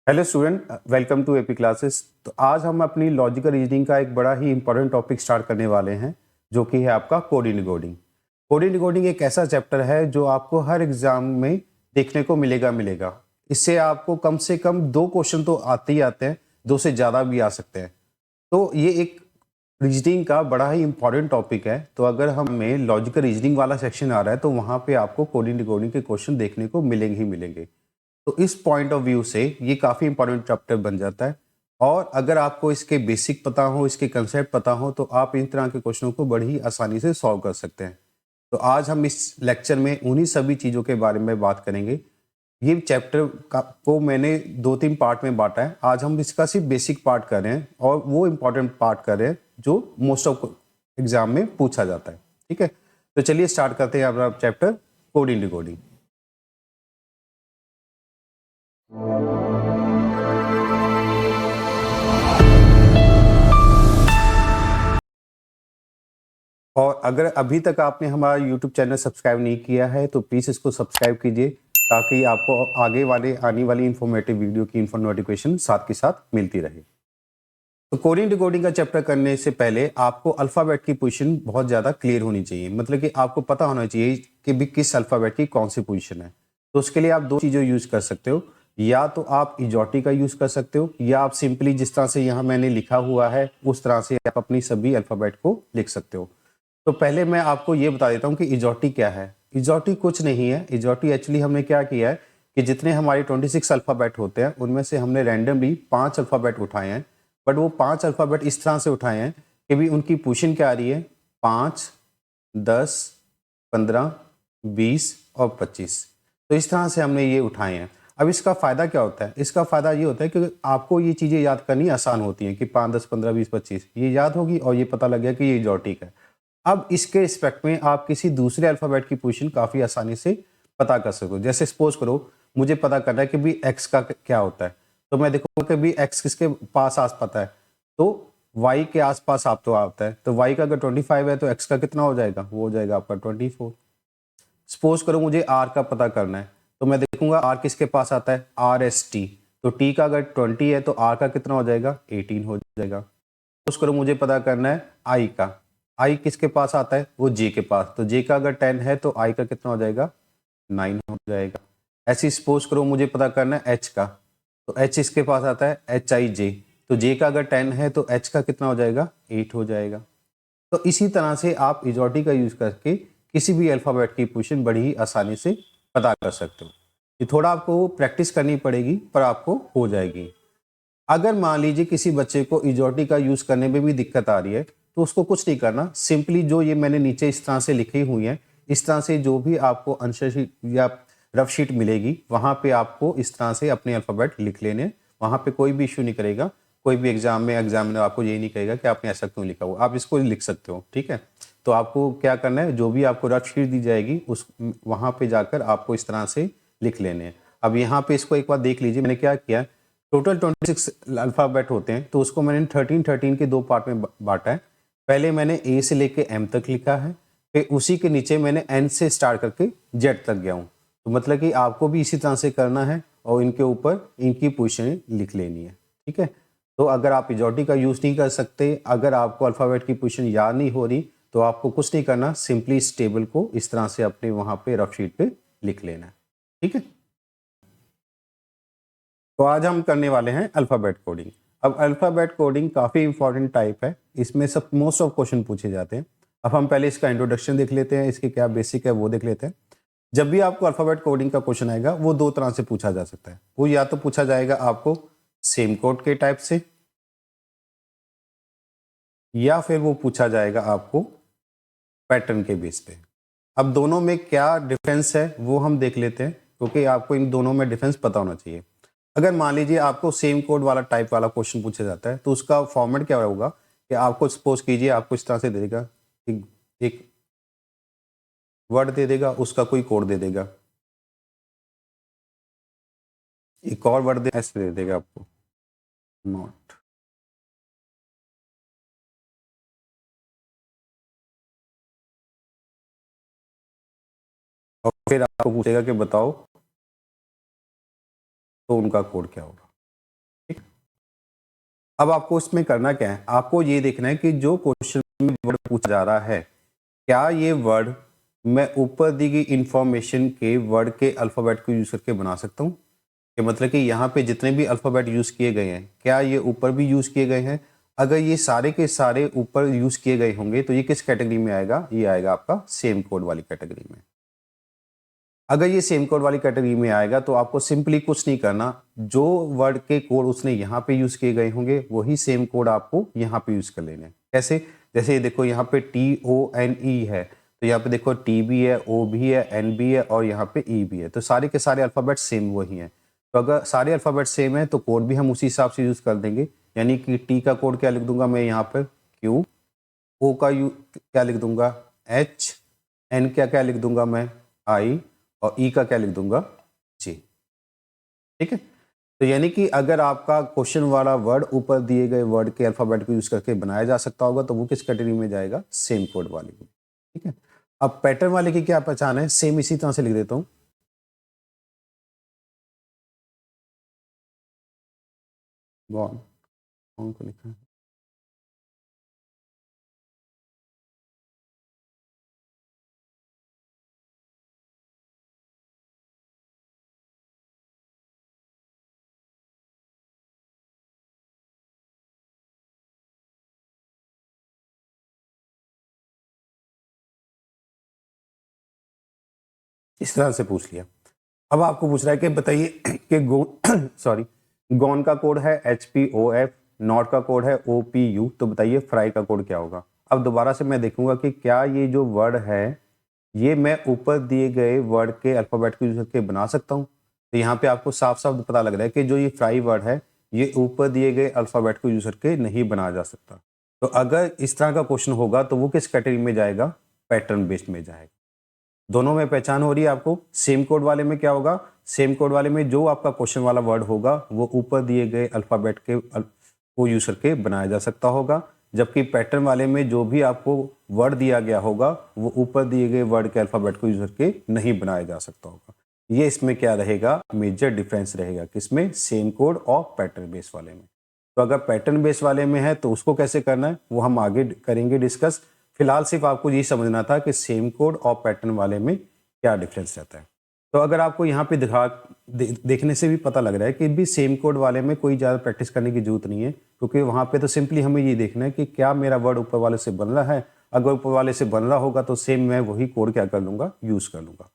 Hello student, welcome to AP classes. तो आज हम अपनी लॉजिकल रीजनिंग का एक बड़ा ही इंपॉर्टेंट टॉपिक स्टार्ट करने वाले हैं, जो कि है आपका कोडिंग डिकोडिंग। कोडिंग डिकोडिंग एक ऐसा चैप्टर है जो आपको हर एग्जाम में देखने को मिलेगा। इससे आपको कम से कम 2 क्वेश्चन तो आते ही आते हैं, 2 से ज़्यादा भी आ सकते हैं। तो ये एक रीजनिंग का बड़ा ही इंपॉर्टेंट टॉपिक है। तो अगर हमें लॉजिकल रीजनिंग वाला सेक्शन आ रहा है तो वहाँ पे आपको कोडिंग डिकोडिंग के क्वेश्चन देखने को मिलेंगे ही मिलेंगे। तो इस पॉइंट ऑफ व्यू से ये काफ़ी इंपॉर्टेंट चैप्टर बन जाता है। और अगर आपको इसके बेसिक पता हो, इसके कंसेप्ट पता हो, तो आप इन तरह के क्वेश्चनों को बड़ी ही आसानी से सॉल्व कर सकते हैं। तो आज हम इस लेक्चर में उन्हीं सभी चीज़ों के बारे में बात करेंगे। ये चैप्टर को मैंने 2-3 पार्ट में बांटा है। आज हम इसका सिर्फ बेसिक पार्ट कर रहे हैं और वो इम्पॉर्टेंट पार्ट कर रहे हैं जो मोस्ट ऑफ एग्जाम में पूछा जाता है। ठीक है, तो चलिए स्टार्ट करते हैं अपना चैप्टर कोडिंग डिकोडिंग। और अगर अभी तक आपने हमारा YouTube चैनल सब्सक्राइब नहीं किया है तो प्लीज़ इसको सब्सक्राइब कीजिए, ताकि आपको आने वाली इंफॉर्मेटिव वीडियो की नोटिफिकेशन साथ के साथ मिलती रहे। तो कोडिंग डिकोडिंग का चैप्टर करने से पहले आपको अल्फ़ाबेट की पोजीशन बहुत ज़्यादा क्लियर होनी चाहिए, मतलब कि आपको पता होना चाहिए कि भी किस अल्फ़ाबेट की कौन सी पोजीशन है। तो उसके लिए आप 2 चीज़ें यूज़ कर सकते हो, या तो आप इजोटी का यूज़ कर सकते हो, या आप सिंपली जिस तरह से यहाँ मैंने लिखा हुआ है उस तरह से आप अपनी सभी अल्फ़ाबेट को लिख सकते हो। तो पहले मैं आपको ये बता देता हूँ कि इजोटी क्या है। इजोटी कुछ नहीं है। इजोटी एक्चुअली हमने क्या किया है कि जितने हमारे 26 अल्फ़ाबेट होते हैं उनमें से हमने रैंडमली 5 अल्फ़ाबेट उठाए हैं। बट वो 5 अल्फ़ाबेट इस तरह से उठाए हैं कि भी उनकी पोजीशन क्या आ रही है, 5, 10, 15, 20 और 25। तो इस तरह से हमने ये उठाए हैं। अब इसका फ़ायदा क्या होता है? इसका फ़ायदा ये होता है कि आपको ये चीज़ें याद करनी आसान होती हैं कि 5, 10, 15, 20, 25 ये याद होगी और ये पता लग गया कि ये इजोटिक है। अब इसके रिस्पेक्ट में आप किसी दूसरे अल्फ़ाबेट की पोजीशन काफ़ी आसानी से पता कर सकते हो। जैसे सपोज़ करो मुझे पता करना है कि भी एक्स का क्या होता है, तो मैं देखूँगा कि भी एक्स किसके पास आस पाता है, तो वाई के आस-पास आप तो आता है, तो वाई का अगर 25 है तो एक्स का कितना हो जाएगा? वो हो जाएगा आपका 24। सपोज़ करो मुझे आर का पता करना है, तो मैं देखूँगा आर किसके पास आता है? आर-एस-टी। तो टी का अगर 20 है तो आर का कितना हो जाएगा? 18 हो जाएगा। सपोज़ करो मुझे पता करना है आई का। आई किसके पास आता है? वो जे के पास। तो जे का अगर 10 है तो आई का कितना हो जाएगा? 9 हो जाएगा। ऐसे ही सपोज़ करो मुझे पता करना है एच का। तो एच इसके पास आता है एच-आई-जे। तो जे का अगर 10 है तो एच का कितना हो जाएगा? 8 हो जाएगा। तो इसी तरह से आप इजोटी का यूज़ करके किसी भी अल्फ़ाबेट की पोजीशन बड़ी ही आसानी से पता कर सकते हो। ये थोड़ा आपको प्रैक्टिस करनी पड़ेगी, पर आपको हो जाएगी। अगर मान लीजिए किसी बच्चे को इजोटी का यूज़ करने में भी दिक्कत आ रही है, तो उसको कुछ नहीं करना, सिंपली जो ये मैंने नीचे इस तरह से लिखी हुई हैं, इस तरह से जो भी आपको आंसर शीट या रफ शीट मिलेगी, वहाँ पे आपको इस तरह से अपने अल्फ़ाबेट लिख लेने हैं। वहाँ पे कोई भी इश्यू नहीं करेगा। कोई भी एग्ज़ाम में एग्ज़ामिनर आपको यही नहीं कहेगा कि आपने ऐसा क्यों लिखा हुआ, आप इसको लिख सकते हो, ठीक है? तो आपको क्या करना है, जो भी आपको रफ शीट दी जाएगी उस वहाँ पे जाकर आपको इस तरह से लिख लेने हैं। अब यहाँ पे इसको एक बार देख लीजिए मैंने क्या किया है। टोटल 26 अल्फ़ाबेट होते हैं, तो उसको मैंने 13 के 2 पार्ट में बाँटा है। पहले मैंने ए से लेके एम तक लिखा है, फिर उसी के नीचे मैंने एन से स्टार्ट करके जेड तक गया हूँ। तो मतलब कि आपको भी इसी तरह से करना है और इनके ऊपर इनकी पोज़ीशनें लिख लेनी है, ठीक है? तो अगर आप इजोटी का यूज़ नहीं कर सकते, अगर आपको अल्फ़ाबेट की पोज़ीशन याद नहीं हो रही, तो आपको कुछ नहीं करना, सिंपली इस टेबल को इस तरह से अपने वहाँ पे रफ शीट पे लिख लेना है, ठीक है? तो आज हम करने वाले हैं अल्फ़ाबेट कोडिंग। अब अल्फ़ाबेट कोडिंग काफ़ी इंपॉर्टेंट टाइप है। इसमें सब मोस्ट ऑफ क्वेश्चन पूछे जाते हैं। अब हम पहले इसका इंट्रोडक्शन देख लेते हैं, इसके क्या बेसिक है वो देख लेते हैं। जब भी आपको अल्फ़ाबेट कोडिंग का क्वेश्चन आएगा, वो 2 तरह से पूछा जा सकता है। वो या तो पूछा जाएगा आपको सेम कोड के टाइप से, या फिर वो पूछा जाएगा आपको पैटर्न के बेस पे। अब दोनों में क्या डिफरेंस है वो हम देख लेते हैं, क्योंकि आपको इन दोनों में डिफरेंस पता होना चाहिए। अगर मान लीजिए आपको सेम कोड वाला टाइप वाला क्वेश्चन पूछा जाता है, तो उसका फॉर्मेट क्या होगा कि आपको सपोज कीजिए आपको इस तरह से दे देगा, एक वर्ड दे देगा, उसका कोई कोड दे देगा, एक और वर्ड ऐसे दे देगा आपको, नॉट। और फिर आपको पूछेगा कि बताओ तो उनका कोड क्या होगा। अब आपको इसमें करना क्या है, आपको ये देखना है कि जो क्वेश्चन में वर्ड पूछा जा रहा है, क्या ये वर्ड मैं ऊपर दी गई इंफॉर्मेशन के वर्ड के अल्फ़ाबेट को यूज़ करके बना सकता हूँ? कि मतलब कि यहाँ पे जितने भी अल्फ़ाबेट यूज़ किए गए हैं, क्या ये ऊपर भी यूज़ किए गए हैं? अगर ये सारे के सारे ऊपर यूज़ किए गए होंगे, तो ये किस कैटेगरी में आएगा? ये आएगा आपका सेम कोड वाली कैटेगरी में। अगर ये सेम कोड वाली कैटेगरी में आएगा तो आपको सिंपली कुछ नहीं करना, जो वर्ड के कोड उसने यहाँ पे यूज़ किए गए होंगे वही सेम कोड आपको यहाँ पे यूज़ कर लेने हैं। कैसे? जैसे ये देखो यहाँ पे TONE है, तो यहाँ पे देखो T भी है, O भी है, N भी है और यहाँ पे E भी है, तो सारे के सारे अल्फ़ाबेट सेम वही हैं। तो अगर सारे अल्फ़ाबेट सेम है तो कोड भी हम उसी हिसाब से यूज़ कर देंगे, यानी कि T का कोड क्या लिख दूंगा मैं यहाँ पर Q, O का यू क्या लिख दूंगा H, N क्या क्या लिख दूंगा मैं I और ई का क्या लिख दूंगा जी। ठीक है, तो यानी कि अगर आपका क्वेश्चन वाला वर्ड ऊपर दिए गए वर्ड के अल्फाबेट को यूज करके बनाया जा सकता होगा तो वो किस कैटेगरी में जाएगा? सेम कोड वाले में। ठीक है, अब पैटर्न वाले की क्या पहचान है? सेम इसी तरह से लिख देता हूं, गॉन, कौन को लिखा है? इस तरह से पूछ लिया। अब आपको पूछ रहा है कि बताइए कि गो सॉरी, गॉन का कोड है HPOF, नॉट का कोड है OPU, तो बताइए फ्राई का कोड क्या होगा? अब दोबारा से मैं देखूंगा कि क्या ये जो वर्ड है ये मैं ऊपर दिए गए वर्ड के अल्फाबेट को यूज करके बना सकता हूँ। तो यहाँ पे आपको साफ साफ पता लग रहा है कि जो ये फ्राई वर्ड है ये ऊपर दिए गए अल्फाबेट को यूज करके नहीं बनाया जा सकता। तो अगर इस तरह का क्वेश्चन होगा तो वो किस कैटेगरी में जाएगा? पैटर्न बेस्ड में जाएगा। दोनों में पहचान हो रही है आपको? सेम कोड वाले में क्या होगा? सेम कोड वाले में जो आपका क्वेश्चन वाला वर्ड होगा वो ऊपर दिए गए अल्फाबेट के को यूज करके बनाया जा सकता होगा, जबकि पैटर्न वाले में जो भी आपको वर्ड दिया गया होगा वो ऊपर दिए गए वर्ड के अल्फाबेट को यूज करके नहीं बनाया जा सकता होगा। ये इसमें क्या रहेगा? मेजर डिफरेंस रहेगा किसमें? सेम कोड और पैटर्न बेस वाले में। तो अगर पैटर्न बेस वाले में है तो उसको कैसे करना है वो हम आगे करेंगे डिस्कस। फिलहाल सिर्फ आपको ये समझना था कि सेम कोड और पैटर्न वाले में क्या डिफरेंस रहता है। तो अगर आपको यहाँ पे देखने से भी पता लग रहा है कि भी सेम कोड वाले में कोई ज़्यादा प्रैक्टिस करने की जरूरत नहीं है, क्योंकि वहाँ पे तो सिंपली हमें ये देखना है कि क्या मेरा वर्ड ऊपर वाले से बन रहा है। अगर ऊपर वाले से बन रहा होगा तो सेम मैं वही कोड क्या कर लूँगा? यूज़ कर लूँगा।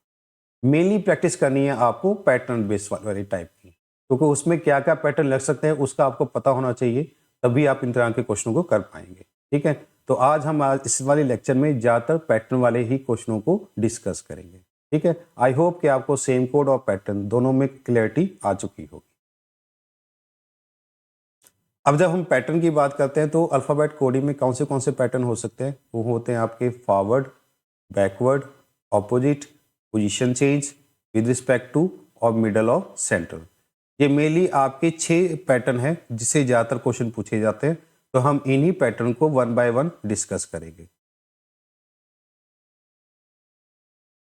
मेनली प्रैक्टिस करनी है आपको पैटर्न बेस्ड वाले टाइप की, क्योंकि उसमें क्या क्या पैटर्न लग सकते हैं उसका आपको पता होना चाहिए, तभी आप इन तरह के क्वेश्चनों को कर पाएंगे। ठीक है, तो आज इस वाले लेक्चर में ज़्यादातर पैटर्न वाले ही क्वेश्चनों को डिस्कस करेंगे। ठीक है, आई होप कि आपको सेम कोड और पैटर्न दोनों में क्लियरिटी आ चुकी होगी। अब जब हम पैटर्न की बात करते हैं तो अल्फ़ाबेट कोडिंग में कौन से पैटर्न हो सकते हैं? वो होते हैं आपके forward, backward, opposite, position change, with respect to और मिडल और सेंटर। ये मेनली आपके 6 पैटर्न हैं जिससे ज़्यादातर क्वेश्चन पूछे जाते हैं, तो हम इन्हीं पैटर्न को वन बाय वन डिस्कस करेंगे।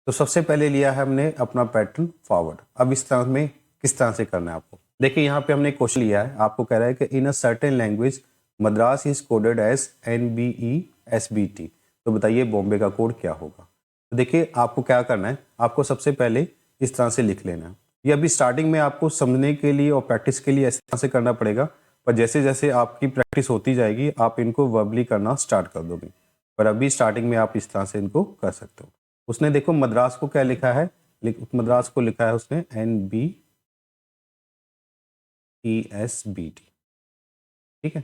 तो सबसे पहले लिया है हमने अपना पैटर्न फॉरवर्ड। अब इस तरह में किस तरह से करना है आपको? देखिए यहाँ पे हमने क्वेश्चन लिया है, आपको कह रहा है कि in a certain language Madras is coded as NBESBT। तो बताइए बॉम्बे का कोड क्या होगा? तो देखिए आपको क्या करना है, आपको सबसे पहले इस तरह से लिख लेना है। ये अभी स्टार्टिंग में आपको समझने के लिए और प्रैक्टिस के लिए इस तरह से करना पड़ेगा, पर जैसे जैसे आपकी प्रैक्टिस होती जाएगी आप इनको वर्बली करना स्टार्ट कर दोगे। पर अभी स्टार्टिंग में आप इस तरह से इनको कर सकते हो। उसने देखो मद्रास को क्या लिखा है, मद्रास को लिखा है उसने NBESBT। ठीक है,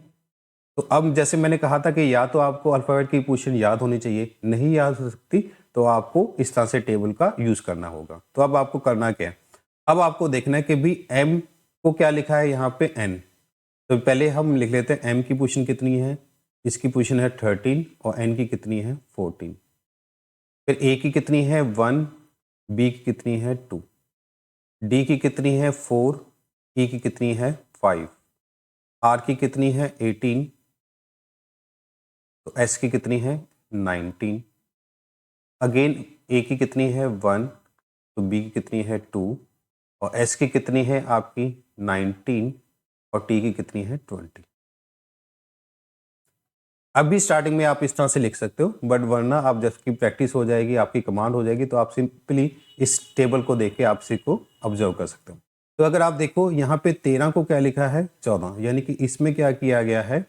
तो अब जैसे मैंने कहा था कि या तो आपको अल्फाबेट की पोजीशन याद होनी चाहिए, नहीं याद हो सकती तो आपको इस तरह से टेबल का यूज करना होगा। तो अब आपको करना क्या है, अब आपको देखना है कि भी M को क्या लिखा है यहाँ पे N। तो पहले हम लिख लेते हैं M की पोजीशन कितनी है, इसकी पोजीशन है 13 और N की कितनी है 14। फिर A की कितनी है 1, B की कितनी है 2, D की कितनी है 4, E की कितनी है 5, R की कितनी है 18, तो S की कितनी है 19। अगेन A की कितनी है 1, तो B की कितनी है 2 और S की कितनी है आपकी 19 और T की कितनी है 20। अभी स्टार्टिंग में आप इस तरह से लिख सकते हो, बट वरना आप जब की प्रैक्टिस हो जाएगी, आपकी कमांड हो जाएगी, तो आप सिंपली इस टेबल को देख के आप इसी को ऑब्जर्व कर सकते हो। तो अगर आप देखो यहाँ पे 13 को क्या लिखा है 14, यानी कि इसमें क्या किया गया है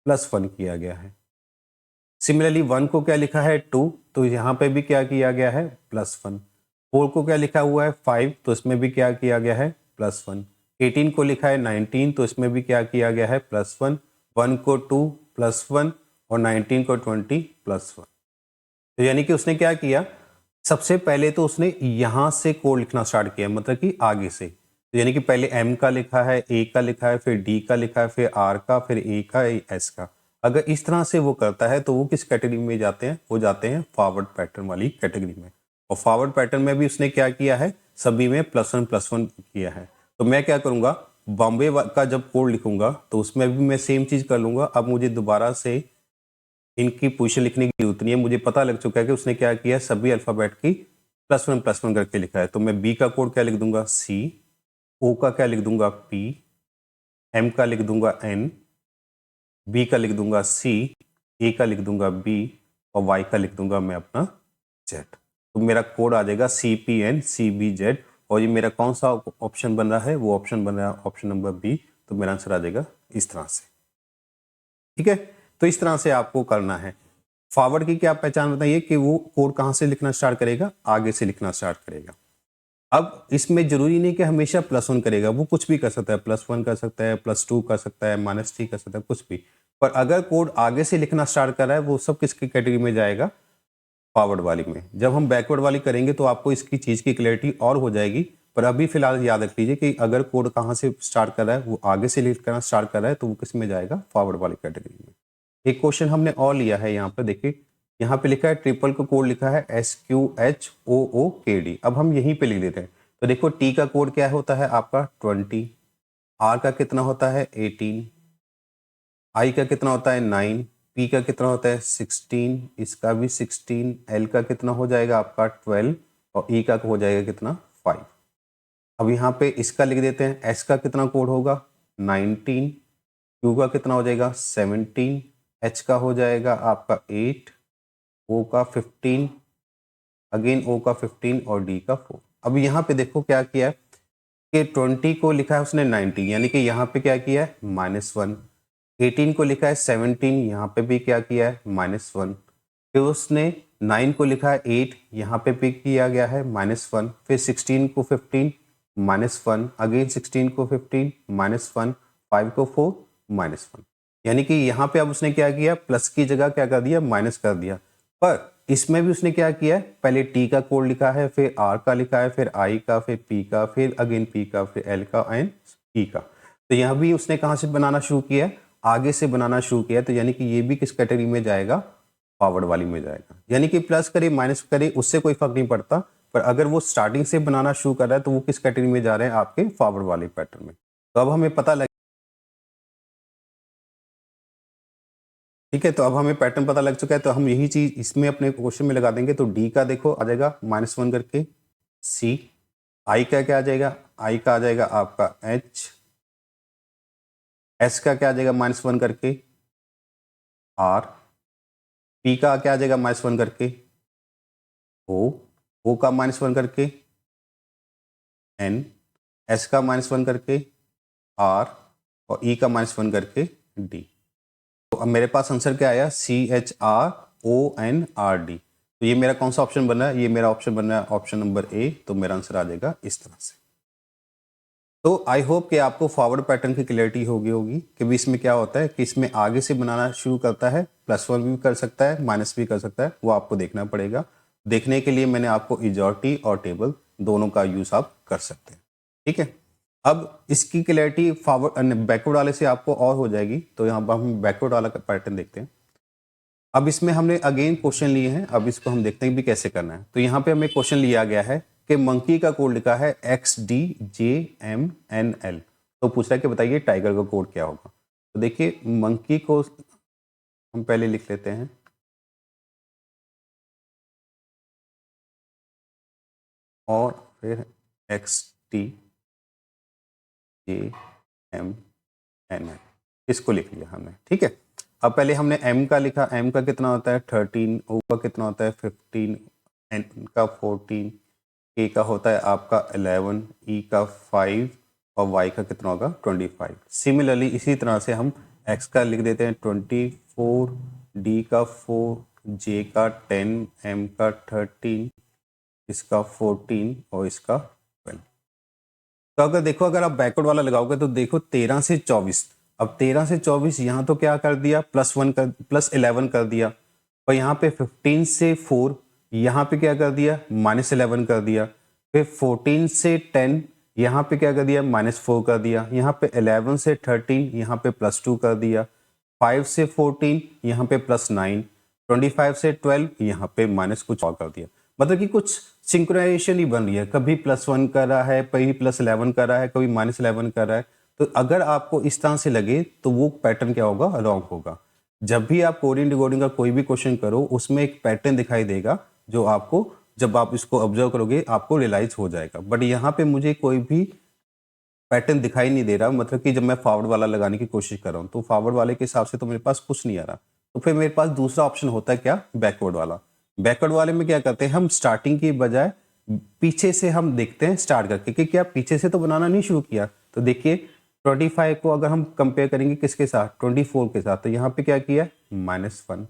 +1 किया गया है। सिमिलरली 1 को क्या लिखा है 2, तो यहाँ पे भी क्या किया गया है +1। 4 को क्या लिखा हुआ है 5, तो इसमें भी क्या किया गया है +1। 18 को लिखा है 19, तो इसमें भी क्या किया गया है +1। 1 को 2 +1 और 19 को 20 +1। तो यानी कि उसने क्या किया, सबसे पहले तो उसने यहां से कोड लिखना स्टार्ट किया, मतलब कि आगे से। तो यानी कि पहले M का लिखा है, A का लिखा है, फिर D का लिखा है, फिर R का, फिर A का, S का। अगर इस तरह से वो करता है तो वो किस कैटेगरी में जाते हैं, वो जाते हैं फॉरवर्ड पैटर्न वाली कैटेगरी में। और फॉरवर्ड पैटर्न में भी उसने क्या किया है, सभी में +1 किया है। तो मैं क्या करूंगा, बॉम्बे का जब कोड लिखूंगा तो उसमें भी मैं सेम चीज कर लूंगा। अब मुझे दोबारा से इनकी पोजीशन लिखने की जरूरत नहीं है, मुझे पता लग चुका है कि उसने क्या किया, सभी अल्फाबेट की +1 करके लिखा है। तो मैं बी का कोड क्या लिख दूंगा C, O का क्या लिख दूंगा P, M का लिख दूंगा N, B का लिख दूंगा C, A का लिख दूंगा B और Y का लिख दूंगा मैं अपना Z। तो मेरा कोड आ जाएगा CPN CBZ। और ये मेरा कौन सा ऑप्शन बन रहा है, वो ऑप्शन बन रहा है ऑप्शन नंबर B। तो मेरा आंसर आ जाएगा इस तरह से। ठीक है, तो इस तरह से आपको करना है। फॉरवर्ड की क्या पहचान बताइए कि वो कोड कहां से लिखना स्टार्ट करेगा, आगे से लिखना स्टार्ट करेगा। अब इसमें जरूरी नहीं कि हमेशा +1 करेगा, वो कुछ भी कर सकता है, +1 कर सकता है, +2 कर सकता है, -3 कर सकता है, कुछ भी। पर अगर कोड आगे से लिखना स्टार्ट कर रहा है, वो सब किसकी कैटेगरी में जाएगा, फॉरवर्ड वाली में। जब हम बैकवर्ड वाली करेंगे तो आपको इसकी चीज की क्लैरिटी और हो जाएगी। पर अभी फिलहाल याद रख लीजिए कि अगर कोड कहाँ से स्टार्ट कर रहा है, वो आगे से लिखना स्टार्ट कर रहा है, तो वो किस में जाएगा, फॉरवर्ड वाली कैटेगरी में। एक क्वेश्चन हमने और लिया है यहाँ पे, देखिए यहाँ पे लिखा है ट्रिपल का कोड लिखा है SQHOOKD। अब हम यहीं पे लिख देते हैं। तो देखो T का कोड क्या होता है आपका 20, R का कितना होता है 18, I का कितना होता है 9, P का कितना होता है 16, इसका भी 16, L का कितना हो जाएगा आपका 12 और E का हो जाएगा कितना 5। अब यहाँ पे इसका लिख देते हैं, S का कितना कोड होगा 19, Q का कितना हो जाएगा 17, H का हो जाएगा आपका 8, O का 15, अगेन O का 15 और D का 4। अब यहाँ पे देखो क्या किया है कि 20 को लिखा है उसने 90, यानी कि यहाँ पे क्या किया है -1। 18 को लिखा है 17, यहाँ पे भी क्या किया है -1। फिर उसने 9 को लिखा है 8, यहाँ पे भी किया गया है -1। फिर 16 को 15 -1, अगेन 16 को 15 -1, 5 को 4 -1। यानी कि यहाँ पे अब उसने क्या किया, प्लस की जगह क्या कर दिया, माइनस कर दिया। पर इसमें भी उसने क्या किया है, पहले T का कोड लिखा है, फिर R का लिखा है, फिर I का, फिर P का, फिर अगेन P का, फिर L का एंड E का। तो यहाँ भी उसने कहाँ से बनाना शुरू किया, आगे से बनाना शुरू किया। तो यानी कि ये भी किस कैटेगरी में जाएगा, फॉरवर्ड वाली में जाएगा। यानी कि प्लस करे माइनस करे उससे कोई फर्क नहीं पड़ता, पर अगर वो स्टार्टिंग से बनाना शुरू कर रहा है तो वो किस कैटेगरी में जा रहे हैं, आपके फॉरवर्ड वाले पैटर्न में। तो अब हमें पता लग, ठीक है, तो अब हमें पैटर्न पता लग चुका है। तो हम यही चीज इसमें अपने क्वेश्चन में लगा देंगे। तो डी का देखो आ जाएगा -1 करके सी, आई का क्या आ जाएगा, आई का आ जाएगा आपका एच, एस का क्या आ जाएगा -1 करके आर, पी का क्या आ जाएगा -1 करके ओ का -1 करके एन, एस का -1 करके आर और ई का -1 करके डी। तो अब मेरे पास आंसर क्या आया, CHRONRD। तो ये मेरा कौन सा ऑप्शन बन रहा है, ये मेरा ऑप्शन बन रहा है ऑप्शन नंबर ए। तो मेरा आंसर आ जाएगा इस तरह से। तो आई होप कि आपको फॉरवर्ड पैटर्न की क्लैरिटी होगी कि भी इसमें क्या होता है कि इसमें आगे से बनाना शुरू करता है, +1 भी कर सकता है, माइनस भी कर सकता है, वो आपको देखना पड़ेगा। देखने के लिए मैंने आपको इजॉर्टी और टेबल दोनों का यूज आप कर सकते हैं। ठीक है, अब इसकी क्लैरिटी फॉरवर्ड बैकवर्ड वाले से आपको और हो जाएगी। तो यहाँ पर हम बैकवर्ड वाला पैटर्न देखते हैं। अब इसमें हमने अगेन क्वेश्चन लिए हैं, अब इसको हम देखते हैं भी कैसे करना है। तो यहाँ पे हमें क्वेश्चन लिया गया है कि मंकी का कोड लिखा है XDJMNL। तो पूछ रहा है कि बताइए टाइगर का कोड क्या होगा। तो देखिए मंकी को हम पहले लिख लेते हैं, और फिर XDJMNL इसको लिख लिया हमने। ठीक है, अब पहले हमने m का लिखा, m का कितना होता है 13, o का कितना होता है 15, n का 14, k का होता है आपका 11, e का 5 और y का कितना होगा 25। सिमिलरली इसी तरह से हम x का लिख देते हैं 24, d का 4, j का 10, m का 13, इसका 14 और इसका 12। तो अगर देखो, अगर आप बैकवर्ड वाला लगाओगे तो देखो 13 से 24, अब 13 से 24 यहाँ तो क्या कर दिया प्लस 11 कर दिया, और यहाँ पे 15 से 4 यहाँ पे क्या कर दिया -11 कर दिया, फिर 14 से 10 यहाँ पे क्या कर दिया -4 कर दिया, यहाँ पे 11 से 13 यहाँ पे +2 कर दिया, 5 से 14 यहाँ पे +9, 25 से 12 यहाँ पे माइनस कुछ और कर दिया। मतलब कि कुछ सिंक्रोनाइजेशन ही बन रही है, कभी +1 कर रहा है, कभी +11 कर रहा है, कभी -11 कर रहा है। तो अगर आपको इस तरह से लगे तो वो पैटर्न क्या होगा, रॉन्ग होगा। जब भी आप कोडिंग डिकोडिंग का कोई भी क्वेश्चन करो उसमें एक पैटर्न दिखाई देगा, जो आपको जब आप इसको ऑब्जर्व करोगे आपको रियलाइज हो जाएगा। बट यहाँ पे मुझे कोई भी पैटर्न दिखाई नहीं दे रहा, मतलब कि जब मैं फॉरवर्ड वाला लगाने की कोशिश कर रहा हूँ तो फॉरवर्ड वाले के हिसाब से तो मेरे पास कुछ नहीं आ रहा। तो फिर मेरे पास दूसरा ऑप्शन होता है क्या, बैकवर्ड वाला। बैकवर्ड वाले में क्या करते हैं, हम स्टार्टिंग की बजाय पीछे से हम देखते हैं स्टार्ट करके कि क्या पीछे से तो बनाना नहीं शुरू किया। तो देखिए 25 को अगर हम कंपेयर करेंगे किसके साथ, 24 के साथ, तो यहाँ पे क्या किया -1।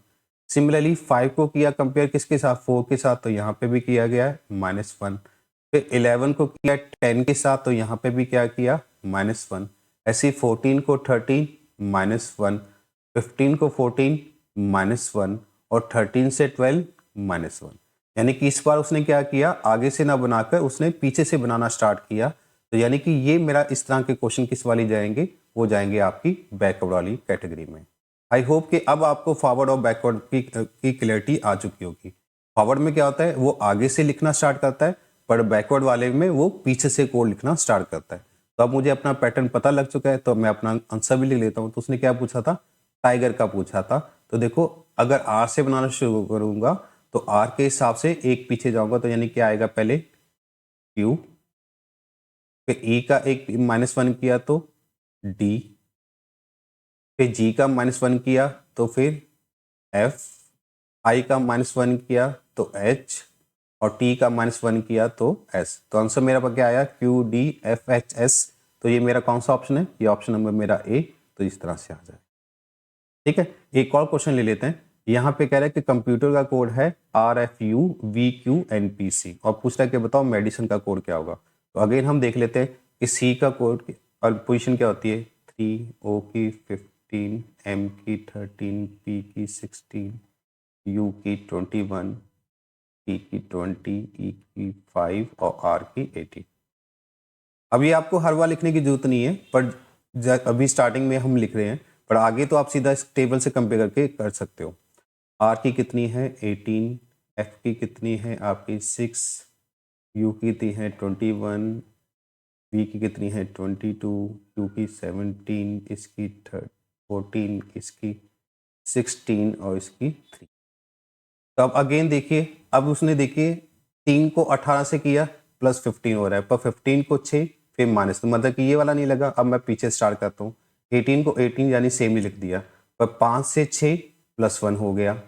सिमिलरली 5 को किया कंपेयर किसके साथ, 4 के साथ, तो यहाँ पे भी किया गया है -1। फिर 11 को किया 10 के साथ, तो यहाँ पे भी क्या किया -1। ऐसे 14 को 13 -1, 15 को 14 -1 और 13 से 12 -1। यानी कि इस बार उसने क्या किया, आगे से ना बनाकर उसने पीछे से बनाना स्टार्ट किया। तो यानी कि ये मेरा इस तरह के क्वेश्चन किस वाली जाएंगे, वो जाएंगे आपकी बैकवर्ड वाली कैटेगरी में। आई होप कि अब आपको फॉरवर्ड और बैकवर्ड की क्लियरिटी आ चुकी होगी। फॉरवर्ड में क्या होता है, वो आगे से लिखना स्टार्ट करता है, पर बैकवर्ड वाले में वो पीछे से कोड लिखना स्टार्ट करता है। तो अब मुझे अपना पैटर्न पता लग चुका है, तो मैं अपना आंसर भी लिख लेता हूँ। तो उसने क्या पूछा था, टाइगर का पूछा था। तो देखो अगर आर से बनाना शुरू करूंगा तो आर के हिसाब से एक पीछे जाऊंगा, तो यानी क्या आएगा, पहले क्यू, फिर ई का एक -1 किया तो डी, फिर जी का -1 किया तो फिर एफ, आई का -1 किया तो एच, और टी का -1 किया तो एस। तो आंसर मेरा पर क्या आया, Q D F H S. तो ये मेरा कौन सा ऑप्शन है, ये ऑप्शन नंबर मेरा ए। तो इस तरह से आ जाए। ठीक है, एक और क्वेश्चन ले लेते हैं। यहाँ पे कह रहा है कि कंप्यूटर का कोड है RFU VQNPC और पूछ रहा है कि बताओ मेडिसिन का कोड क्या होगा। तो अगेन हम देख लेते हैं कि सी का कोड और पोजीशन क्या होती है, 3, O की 15, M की 13, P की 16, U की 21, T की 20, E की 5 और R की 18। अभी आपको हर बार लिखने की जरूरत नहीं है, पर अभी स्टार्टिंग में हम लिख रहे हैं, पर आगे तो आप सीधा इस टेबल से कंपेयर करके कर सकते हो। आर की कितनी है 18, एफ की कितनी है आपकी 6, यू की कितनी है 21, वी की कितनी है 22, यू की 17, इसकी 14, इसकी 16 और इसकी 3। तो अब अगेन देखिए, अब उसने देखिए 3 को 18 से किया +15 हो रहा है, पर 15 को 6 फिर माइनस, तो मतलब कि ये वाला नहीं लगा। अब मैं पीछे स्टार्ट करता हूँ, 18 को 18 यानी सेम ही लिख दिया, पर 5 से 6 +1 हो गया,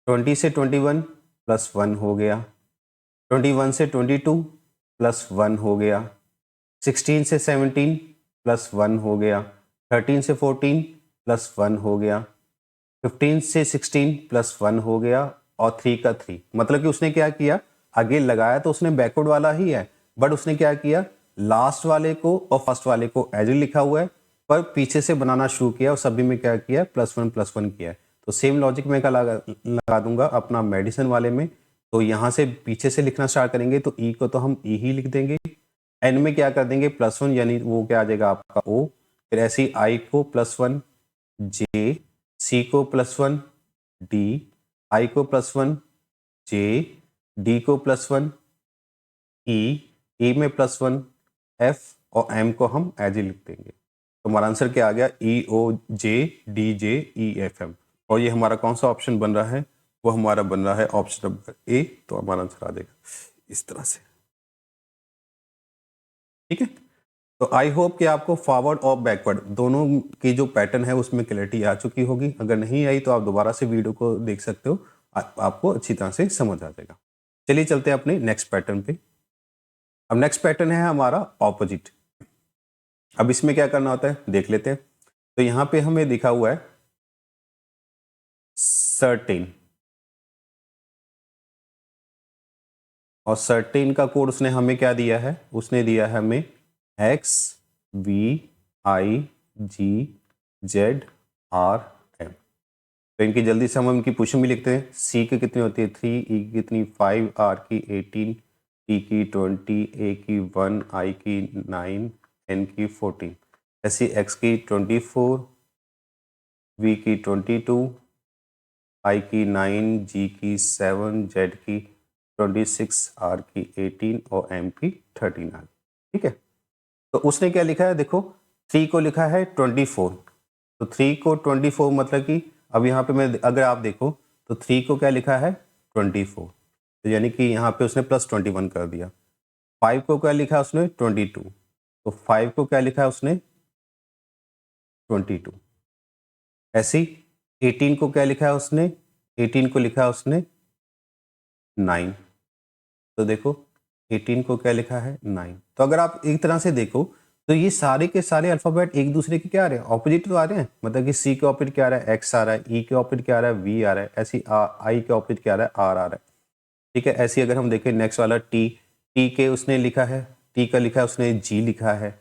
20 से 21 +1 हो गया, 21 से 22 +1 हो गया, 16 से 17 +1 हो गया, 13 से 14 +1 हो गया, 15 से 16 +1 हो गया, और 3 का 3। मतलब कि उसने क्या किया, आगे लगाया तो उसने बैकवर्ड वाला ही है, बट उसने क्या किया, लास्ट वाले को और फर्स्ट वाले को एज लिखा हुआ है, पर पीछे से बनाना शुरू किया और सभी में क्या किया +1 किया है। तो सेम लॉजिक में लगा दूंगा अपना मेडिसिन वाले में। तो यहाँ से पीछे से लिखना स्टार्ट करेंगे तो ई को तो हम ई ही लिख देंगे, एन में क्या कर देंगे +1 यानी वो क्या आ जाएगा आपका ओ, फिर ऐसे ही आई को +1, जे, सी को +1, डी, आई को +1, जे, डी को +1, ई में +1, एफ और एम को हम एज ही लिख देंगे। तो हमारा आंसर क्या आ गया, EOJDJEFM। और ये हमारा कौन सा ऑप्शन बन रहा है, वो हमारा बन रहा है ऑप्शन नंबर ए। तो हमारा आंसर आ जाएगा इस तरह से। ठीक है, तो आई होप कि आपको फॉरवर्ड और बैकवर्ड दोनों की जो पैटर्न है उसमें क्लैरिटी आ चुकी होगी। अगर नहीं आई तो आप दोबारा से वीडियो को देख सकते हो, आपको अच्छी तरह से समझ आ जाएगा। चलिए चलते हैं अपने नेक्स्ट पैटर्न पे। अब नेक्स्ट पैटर्न है हमारा ऑपोजिट। अब इसमें क्या करना होता है देख लेते हैं। तो यहाँ पे हमें दिखा हुआ है सर्टेन, और सर्टेन का कोड उसने हमें क्या दिया है, उसने दिया है हमें X V I G Z R M. तो इनकी जल्दी से हम इनकी पोजीशन भी लिखते हैं। सी की कितनी होती है 3, ई की कितनी 5, आर की 18, टी की 20, ए की 1, आई की 9, एन की 14, ऐसी एक्स की 24, वी की 22, आई की 9, जी की 7, जेड की 26, आर की 18 और एम की 13 आ गई। ठीक है, तो उसने क्या लिखा है देखो, 3 को लिखा है 24, तो 3 को 24 मतलब कि अब यहाँ पे मैं अगर आप देखो तो 3 को क्या लिखा है 24, तो यानी कि यहाँ पे उसने प्लस 21 कर दिया। 5 को क्या लिखा है उसने 22, तो 5 को क्या लिखा है उसने 22। ऐसे ही 18 को क्या लिखा है उसने, 18 को लिखा है उसने 9, तो देखो 18 को क्या लिखा है 9। तो अगर आप एक तरह से देखो तो ये सारे के सारे अल्फाबेट एक दूसरे के क्या आ रहे हैं, ऑपोजिट तो आ रहे हैं। मतलब कि सी के ऑपोजिट क्या आ रहा है एक्स आ रहा है, ई के ऑपोजिट क्या आ रहा है वी आ रहा है, ऐसी आई के ऑपोजिट क्या आ रहा है आर आ रहा है। ठीक है, ऐसे अगर हम देखें नेक्स्ट वाला टी, टी के उसने लिखा है, टी का लिखा है उसने जी लिखा है,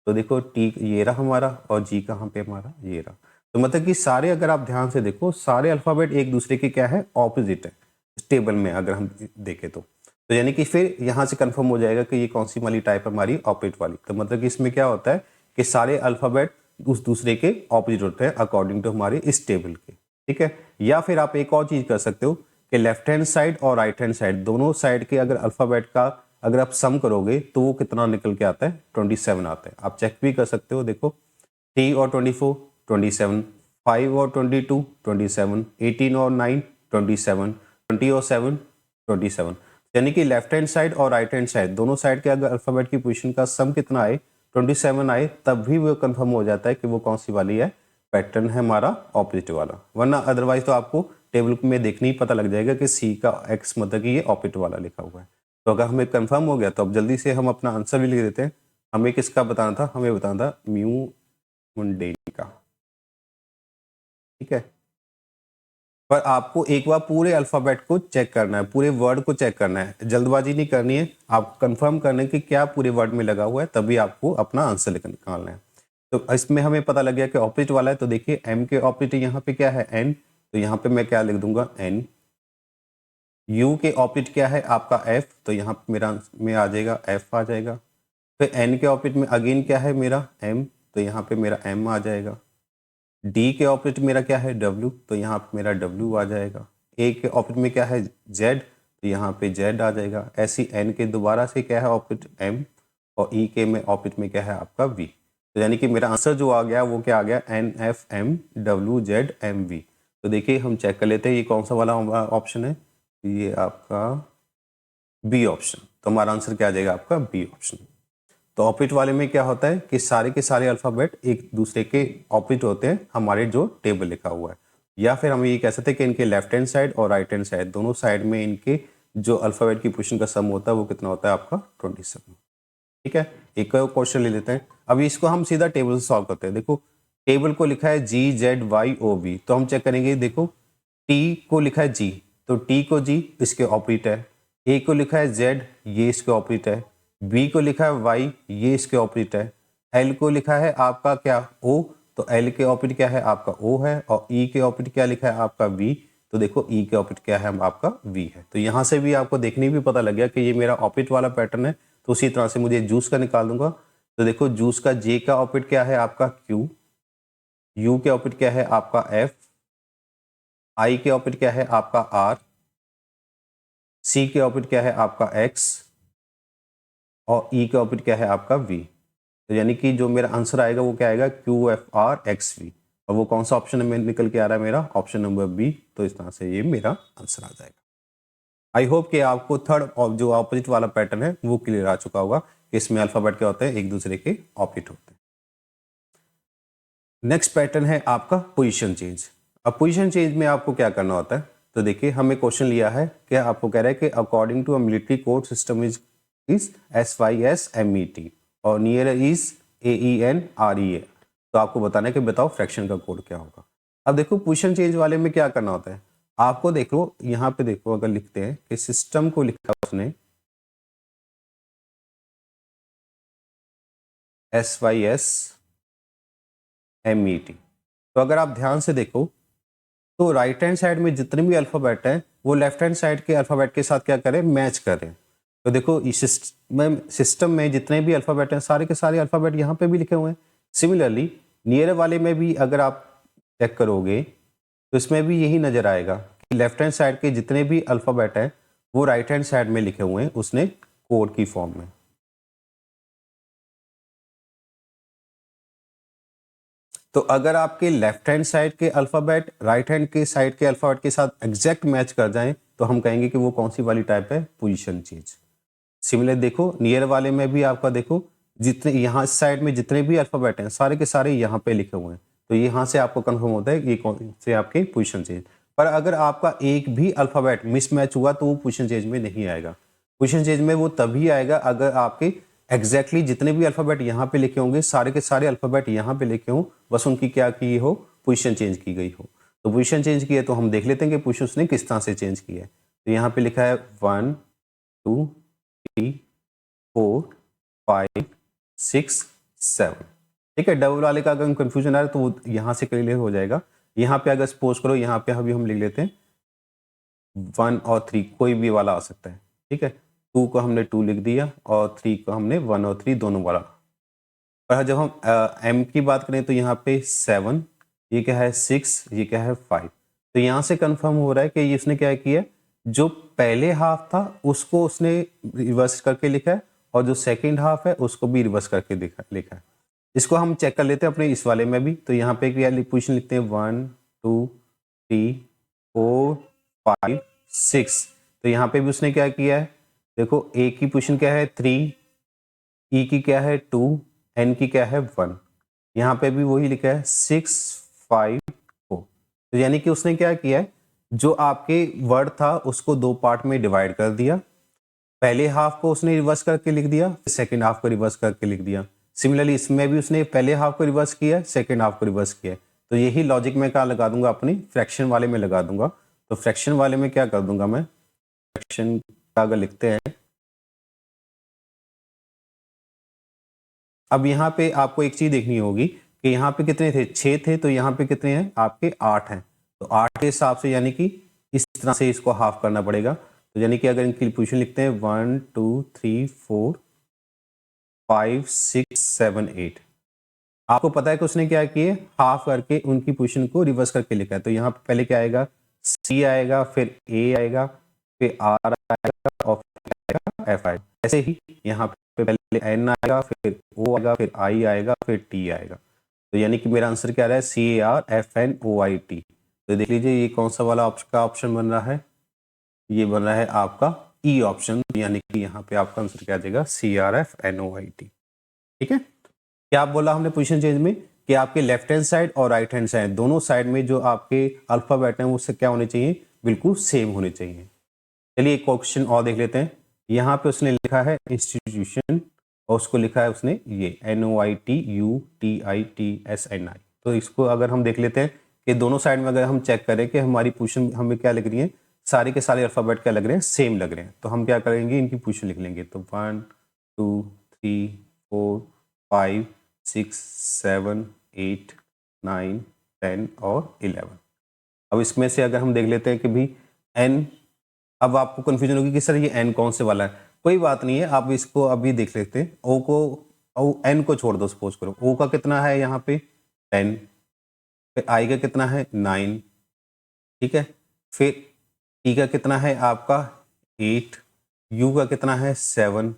तो देखो टी ये रहा हमारा और जी कहाँ पे हमारा ये रहा। तो मतलब कि सारे अगर आप ध्यान से देखो सारे अल्फाबेट एक दूसरे के क्या है ऑपोजिट है इस टेबल में अगर हम देखें तो यानी कि फिर यहाँ से कंफर्म हो जाएगा कि ये कौन सी वाली टाइप है हमारी ऑपोजिट वाली। तो मतलब कि इसमें क्या होता है कि सारे अल्फाबेट उस दूसरे के ऑपोजिट होते हैं अकॉर्डिंग टू हमारे इस टेबल के। ठीक है, या फिर आप एक और चीज कर सकते हो कि लेफ्ट हैंड साइड और राइट हैंड साइड दोनों साइड के अगर अल्फाबेट का अगर आप सम करोगे तो वो कितना निकल के आता है 27 आता है। आप चेक भी कर सकते हो, देखो 3 और 24 27, 5 और 22 27, 18 और 9 27, 20 और 7 27। यानी कि लेफ्ट हैंड साइड और राइट हैंड साइड दोनों साइड के अगर अल्फाबेट की पोजीशन का सम कितना आए 27 आए तब भी वो कंफर्म हो जाता है कि वो कौन सी वाली है पैटर्न है हमारा ऑपोजिट वाला। वरना अदरवाइज तो आपको टेबल में देखने ही पता लग जाएगा कि सी का एक्स मतलब कि ये ऑपोजिट वाला लिखा हुआ है। तो अगर हमें कंफर्म हो गया तो अब जल्दी से हम अपना आंसर भी लिख देते हैं। हमें किसका बताना था, हमें बताना था म्यू मुंडेनी का। ठीक है, पर आपको एक बार पूरे अल्फाबेट को चेक करना है, पूरे वर्ड को चेक करना है, जल्दबाजी नहीं करनी है। आप कंफर्म करने की क्या पूरे वर्ड में लगा हुआ है तभी आपको अपना आंसर निकालना है। तो इसमें हमें पता लग गया कि ऑपोजिट वाला है, तो देखिए एम के ऑपोजिट यहाँ पे क्या है एन, तो यहाँ पे मैं क्या लिख दूंगा एन। यू के ऑपोजिट क्या है आपका एफ, तो यहाँ पे मेरा में आ जाएगा एफ आ जाएगा। फिर एन के ऑपोजिट में अगेन क्या है मेरा एम, तो यहाँ पे मेरा एम आ जाएगा। डी के ऑपोजिट मेरा क्या है डब्ल्यू, तो यहाँ पे मेरा डब्ल्यू आ जाएगा। ए के ऑपोजिट में क्या है जेड, तो यहाँ पे जेड आ जाएगा। ऐसी एन के दोबारा से क्या है ऑपोजिट एम, और ई के में ऑपोजिट में क्या है आपका वी। तो यानी कि मेरा आंसर जो आ गया वो क्या आ गया N F M W Z M V. तो देखिए हम चेक कर लेते हैं ये कौन सा वाला ऑप्शन है, ये आपका बी ऑप्शन। तो हमारा आंसर क्या आ जाएगा आपका बी ऑप्शन। तो ऑपोजिट वाले में क्या होता है कि सारे के सारे अल्फाबेट एक दूसरे के ऑपोजिट होते हैं हमारे जो टेबल लिखा हुआ है। या फिर हम ये कह सकते हैं कि इनके लेफ्ट हैंड साइड और राइट हैंड साइड दोनों साइड में इनके जो अल्फाबेट की पोजीशन का सम होता है वो कितना होता है आपका 27। ठीक है, एक और क्वेश्चन ले लेते हैं। अभी इसको हम सीधा टेबल से सॉल्व करते हैं। देखो टेबल को लिखा है जी जेड वाई ओ वी, तो हम चेक करेंगे। देखो टी को लिखा है जी, तो टी को जी इसके ऑपोजिट है। ए को लिखा है जेड, ये इसके ऑपोजिट है। बी को लिखा है वाई, ये इसके ऑपोजिट है। एल को लिखा है आपका क्या ओ, तो एल के ऑपोजिट क्या है आपका ओ है। और ई के ऑपोजिट क्या लिखा है आपका वी, तो देखो ई के ऑपोजिट क्या है आपका वी है। तो यहाँ से भी आपको देखने भी पता लग गया कि ये मेरा ऑपोजिट वाला पैटर्न है। तो उसी तरह से मुझे जूस का निकाल दूंगा। तो देखो जूस का जे का ऑपोजिट क्या है आपका क्यू, यू के ऑपोजिट क्या है आपका एफ, आई के ऑपोजिट क्या है आपका आर, सी के ऑपोजिट क्या है आपका एक्स, और ई के ऑपोजिट क्या है आपका वी। तो यानी कि जो मेरा आंसर आएगा वो क्या आएगा Q F R X V. और वो कौन सा ऑप्शन में निकल के आ रहा है मेरा ऑप्शन नंबर बी। तो इस तरह से ये मेरा आंसर आ जाएगा। आई होप कि आपको थर्ड और जो ऑपोजिट वाला पैटर्न है वो क्लियर आ चुका होगा कि इसमें अल्फ़ाबेट क्या होते हैं, एक दूसरे के ऑपोजिट होते हैं। नेक्स्ट पैटर्न है आपका पोजीशन चेंज। अब पोजीशन चेंज में आपको क्या करना होता है, तो देखिए हमें क्वेश्चन लिया है कि आपको कह रहा है कि according to a military code system is SYSMET और नियर इज AENREA। तो आपको बताना है कि बताओ फ्रैक्शन का कोड क्या होगा। अब देखो पोजीशन चेंज वाले में क्या करना होता है, आपको देखो यहाँ पे देखो, अगर लिखते हैं कि सिस्टम को लिखा उसने SYSMET, तो अगर आप ध्यान से देखो तो राइट हैंड साइड में जितने भी अल्फ़ाबेट हैं वो लेफ्ट हैंड साइड के अल्फ़ाबेट के साथ क्या करें, मैच करें। तो देखो इस सिस्टम में जितने भी अल्फ़ाबेट हैं सारे के सारे अल्फ़ाबेट यहाँ पे भी लिखे हुए हैं। सिमिलरली नियर वाले में भी अगर आप चेक करोगे तो इसमें भी यही नज़र आएगा कि लेफ्ट हैंड साइड के जितने भी अल्फ़ाबेट हैं वो राइट हैंड साइड में लिखे हुए हैं उसने कोड की फॉर्म में। तो अगर आपके लेफ्ट हैंड साइड के अल्फ़ाबेट राइट हैंड के साइड के अल्फ़ाबेट के साथ एग्जैक्ट मैच कर जाएं तो हम कहेंगे कि वो कौन सी वाली टाइप है, पोजीशन चेंज। सिमिलर देखो नियर वाले में भी आपका देखो जितने यहाँ इस साइड में जितने भी अल्फ़ाबेट हैं सारे के सारे यहाँ पे लिखे हुए हैं, तो यहाँ से आपको कंफर्म होता है कि ये कौन से आपके पोजीशन चेंज। पर अगर आपका एक भी अल्फ़ाबेट मिसमैच हुआ तो वो पोजीशन चेंज में नहीं आएगा। पोजीशन चेंज में वो तभी आएगा अगर आपके एग्जैक्टली जितने भी अल्फ़ाबेट यहाँ पे लिखे होंगे सारे के सारे अल्फ़ाबेट यहाँ पे लिखे हों, बस उनकी क्या की हो, पोजीशन चेंज की गई हो। तो पोजीशन चेंज की है तो हम देख लेते हैं कि पोजीशन उसने किस तरह से चेंज की है। तो यहाँ पे लिखा है 1 2 3 4 5 6 7, ठीक है। डबल वाले का अगर कंफ्यूजन आ रहा है तो वो यहाँ से क्लियर हो जाएगा। यहाँ पे अगर सपोज करो यहाँ पे अभी हम लिख लेते हैं 1 और 3, कोई भी वाला आ सकता है, ठीक है। 2 को हमने 2 लिख दिया और 3 को हमने 1 और 3 दोनों वाला। और जब हम m की बात करें तो यहाँ पे 7, ये क्या है 6, ये क्या है 5। तो यहाँ से कंफर्म हो रहा है कि ये उसने क्या किया, जो पहले हाफ था उसको उसने रिवर्स करके लिखा है और जो सेकंड हाफ है उसको भी रिवर्स करके लिखा है। इसको हम चेक कर लेते हैं अपने इस वाले में भी। तो यहाँ पे पोजीशन लिखते हैं 1 2 3 4 5 6। तो यहाँ पे भी उसने क्या किया है, देखो ए की पोजीशन क्या है 3, ई की क्या है 2, एन की क्या है 1। यहाँ पे भी वही लिखा है 6 5 4। तो यानी कि उसने क्या किया है, जो आपके वर्ड था उसको दो पार्ट में डिवाइड कर दिया। पहले हाफ को उसने रिवर्स करके लिख दिया, सेकेंड हाफ को रिवर्स करके लिख दिया। सिमिलरली इसमें भी उसने पहले हाफ को रिवर्स किया, सेकेंड हाफ को रिवर्स किया। तो यही लॉजिक मैं क्या लगा दूंगा, अपनी फ्रैक्शन वाले में लगा दूंगा। तो फ्रैक्शन वाले में क्या कर दूंगा मैं, फ्रैक्शन का अगर लिखते हैं, अब यहाँ पे आपको एक चीज देखनी होगी कि यहाँ पे कितने थे, 6 थे, तो यहाँ पे कितने हैं आपके 8 हैं। तो 8 के हिसाब से यानी कि इस तरह से इसको हाफ करना पड़ेगा। तो यानी कि अगर इनकी पोजीशन लिखते हैं 1 2 3 4 5 6 7 8, आपको पता है कि उसने क्या किए, हाफ करके उनकी पोजीशन को रिवर्स करके लिखा है। तो यहाँ पे पहले क्या आएगा, सी आएगा, फिर ए आएगा, फिर आर आएगा और फिर आएगा एफ आएगा। ऐसे ही यहाँ पे पहले एन आएगा, फिर ओ आएगा, फिर आई आएगा, फिर टी आएगा। तो यानी कि मेरा आंसर क्या रहा है, CARFNOIT। तो देख लीजिए ये कौन सा वाला आपका ऑप्शन बन रहा है, ये बन रहा है आपका ई ऑप्शन। यानी कि यहाँ पे आपका आंसर क्या आ जाएगा, CRFNOIT। ठीक है। क्या आप बोला हमने पोजीशन चेंज में कि आपके लेफ्ट हैंड साइड और राइट हैंड साइड दोनों साइड में जो आपके अल्फाबेट हैं वो क्या होने चाहिए, बिल्कुल सेम होने चाहिए। चलिए एक क्वेश्चन और देख लेते हैं। यहाँ पे उसने लिखा है इंस्टीट्यूशन और उसको लिखा है उसने ये NOITUTITSNI। तो इसको अगर हम देख लेते हैं कि दोनों साइड में अगर हम चेक करें कि हमारी पोजीशन हमें क्या लग रही है, सारे के सारे अल्फाबेट क्या लग रहे हैं, सेम लग रहे हैं। तो हम क्या करेंगे, इनकी पोजीशन लिख लेंगे। तो 1 2 3 4 5 6 7 8 9 10 और 11। अब इसमें से अगर हम देख लेते हैं कि भी n, अब आपको कंफ्यूजन होगी कि सर ये n कौन से वाला है। कोई बात नहीं है, आप इसको अभी देख लेते हैं। o को n को छोड़ दो, सपोज करो o का कितना है यहाँ पे 10, फिर i का कितना है 9, ठीक है। फिर t का कितना है आपका 8, u का कितना है 7,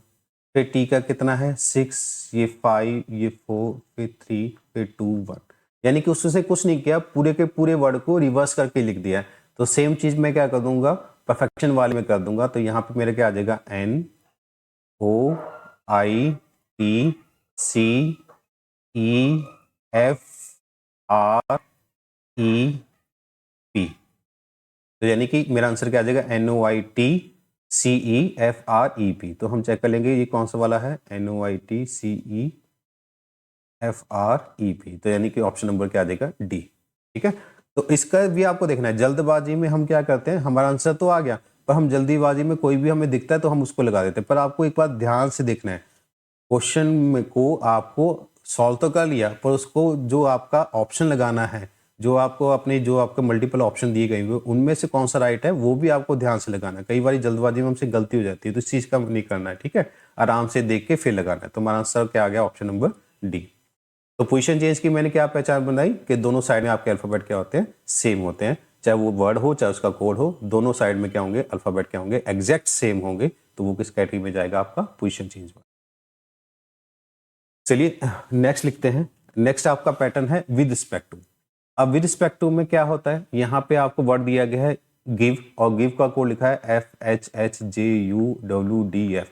फिर t का कितना है 6, ये 5, ये 4, फिर 3, फिर 2 1। यानी कि उससे कुछ नहीं किया, पूरे के पूरे वर्ड को रिवर्स करके लिख दिया। तो सेम चीज मैं क्या कर दूंगा, परफेक्शन वाले में कर दूंगा। तो यहाँ पे मेरा क्या आ जाएगा, NOIT NOITCEFREP। तो यानी कि मेरा आंसर क्या आ जाएगा, NOITCEFREP। तो हम चेक कर लेंगे ये कौन सा वाला है, NOITCEFREP। तो यानी कि ऑप्शन नंबर क्या आ जाएगा, डी। ठीक है, तो इसका भी आपको देखना है। जल्दबाजी में हम क्या करते हैं, हमारा आंसर तो आ गया पर हम जल्दीबाजी में कोई भी हमें दिखता है तो हम उसको लगा देते हैं। पर आपको एक बात ध्यान से देखना है, क्वेश्चन को आपको सॉल्व तो कर लिया पर उसको जो आपका ऑप्शन लगाना है, जो आपको अपने जो आपके मल्टीपल ऑप्शन दिए गए हुए उनमें से कौन सा राइट है वो भी आपको ध्यान से लगाना है। कई बार जल्दबाजी में हमसे गलती हो जाती है तो इस चीज का नहीं करना है। ठीक है, आराम से देख के फिर लगाना है। तो हमारा आंसर क्या आ गया, ऑप्शन नंबर डी। तो पोजीशन चेंज की मैंने क्या पहचान बनाई कि दोनों साइड में आपके अल्फाबेट क्या होते हैं, सेम होते हैं। चाहे वो वर्ड हो चाहे उसका कोड हो, दोनों साइड में क्या होंगे, अल्फाबेट क्या होंगे, एग्जैक्ट सेम होंगे। तो वो किस कैटेगरी में जाएगा, आपका पोजीशन चेंज में। चलिए नेक्स्ट लिखते हैं। नेक्स्ट आपका पैटर्न है विद रिस्पेक्ट टू। अब विद रिस्पेक्ट टू में क्या होता है, यहाँ पे आपको वर्ड दिया गया है गिव और गिव का कोड लिखा है FHHJUWDF।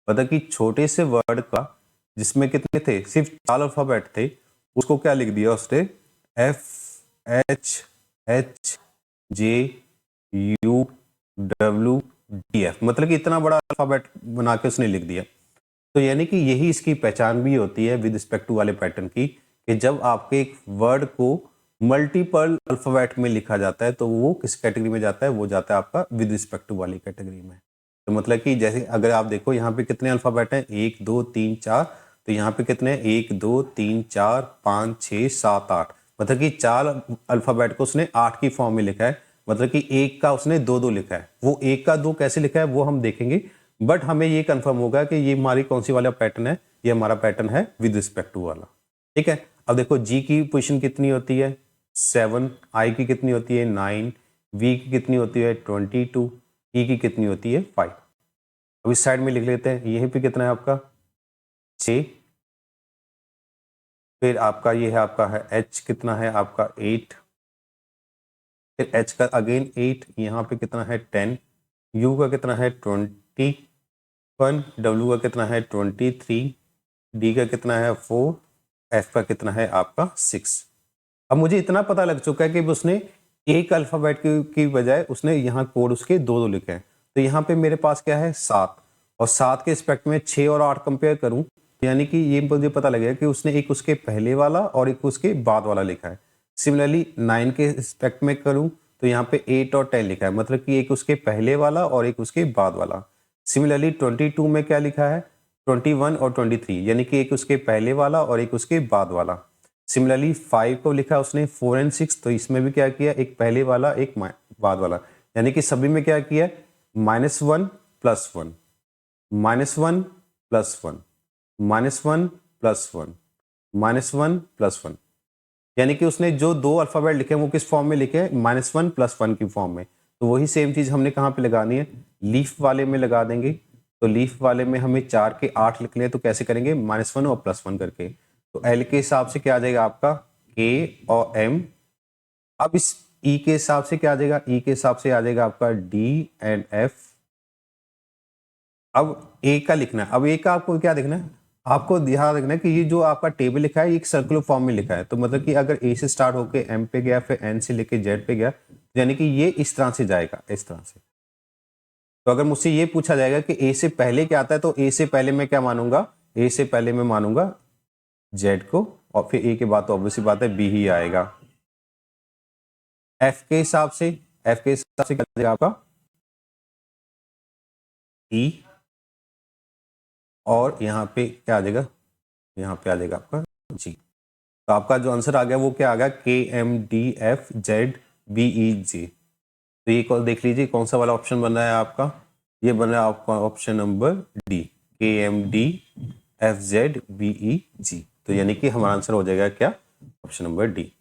मतलब कि छोटे से वर्ड का जिसमें कितने थे, सिर्फ 4 अल्फाबेट थे, उसको क्या लिख दिया उसने, FHHJUWDF। मतलब कि इतना बड़ा अल्फाबेट बना के उसने लिख दिया। तो यानी कि यही इसकी पहचान भी होती है विद रिस्पेक्ट टू वाले पैटर्न की, कि जब आपके एक वर्ड को मल्टीपल अल्फाबेट में लिखा जाता है तो वो किस कैटेगरी में जाता है, वो जाता है आपका विद रिस्पेक्ट टू वाली कैटेगरी में। तो मतलब कि जैसे अगर आप देखो यहाँ पे कितने अल्फाबेट हैं, 1 2 3 4, तो यहाँ पे कितने, 1 2 3 4 5 6 7 8। मतलब कि 4 अल्फाबेट को उसने 8 की फॉर्म में लिखा है। मतलब कि एक का उसने 2 2 लिखा है। वो एक का 2 कैसे लिखा है वो हम देखेंगे, बट हमें ये कंफर्म होगा कि ये हमारी कौन सी वाला पैटर्न है, ये हमारा पैटर्न है विद रिस्पेक्ट टू वाला। ठीक है, अब देखो जी की पोजीशन कितनी होती है, 7, आई की कितनी होती है, 9, वी की कितनी होती है, 22, ई की कितनी होती है, 5। अब इस साइड में लिख लेते हैं, यहीं पे कितना है आपका 6, फिर आपका ये है आपका है एच कितना है आपका 8, फिर एच का अगेन 8, यहाँ पे कितना है 10, यू का कितना है 21, डब्ल्यू का कितना है 23, डी का कितना है 4, एफ का कितना है आपका 6। अब मुझे इतना पता लग चुका है कि उसने एक अल्फाबेट की बजाय उसने यहाँ कोड उसके 2 2 लिखे हैं। तो यहाँ पे मेरे पास क्या है 7, और 7 के रिस्पेक्ट में 6 और 8 कंपेयर करूं, यानी कि ये मुझे पता लगेगा कि उसने एक उसके पहले वाला और एक उसके बाद वाला लिखा है। सिमिलरली 9 के रिस्पेक्ट में करूं तो यहाँ पे 8 और 10 लिखा है, मतलब कि एक उसके पहले वाला और एक उसके बाद वाला। सिमिलरली 22 में क्या लिखा है, 21 और 23, यानी कि एक उसके पहले वाला और एक उसके बाद वाला। सिमिलरली 5 को लिखा उसने 4 एंड 6, तो इसमें भी क्या किया, एक पहले वाला एक बाद वाला, यानी कि सभी में क्या किया, -1 + 1, -1 + 1, -1 + 1, -1 + 1, यानी कि उसने जो 2 अल्फाबेट लिखे वो किस फॉर्म में लिखे, -1 + 1 की फॉर्म में। तो वही सेम चीज हमने कहाँ पे लगानी है, लीफ वाले में लगा देंगे। तो लीफ वाले में हमें 4 के 8 लिखने हैं, तो कैसे करेंगे, -1 और +1 करके। तो एल के हिसाब से क्या आ जाएगा आपका के और एम। अब इस ई के हिसाब से क्या आ जाएगा, ई के हिसाब से आ जाएगा आपका डी एंड एफ। अब ए का लिखना है। अब ए का आपको क्या देखना है, आपको ध्यान रखना है कि ये जो आपका टेबल लिखा है एक सर्कुलर फॉर्म में लिखा है। तो मतलब कि अगर ए से स्टार्ट होकर एम पे गया फिर एन से लेके जेड पे गया, यानी कि ये इस तरह से जाएगा, इस तरह से। तो अगर मुझसे ये पूछा जाएगा कि ए से पहले क्या आता है, तो ए से पहले मैं क्या मानूंगा, ए से पहले मैं मानूंगा जेड को, और फिर ए के बाद तो ऑब्वियसली बात है बी ही आएगा। एफ के हिसाब से, एफ के हिसाब से क्या आ जाएगा आपका ई, और यहाँ पे क्या आ जाएगा, यहाँ पे आ जाएगा आपका जी। तो आपका जो आंसर आ गया वो क्या आ गया, KMDFZBEG। तो ये देख लीजिए कौन सा वाला ऑप्शन बन रहा है आपका, ये बन रहा है आपका ऑप्शन नंबर डी, KMDFZBEG। तो यानी कि हमारा आंसर हो जाएगा क्या, ऑप्शन नंबर डी।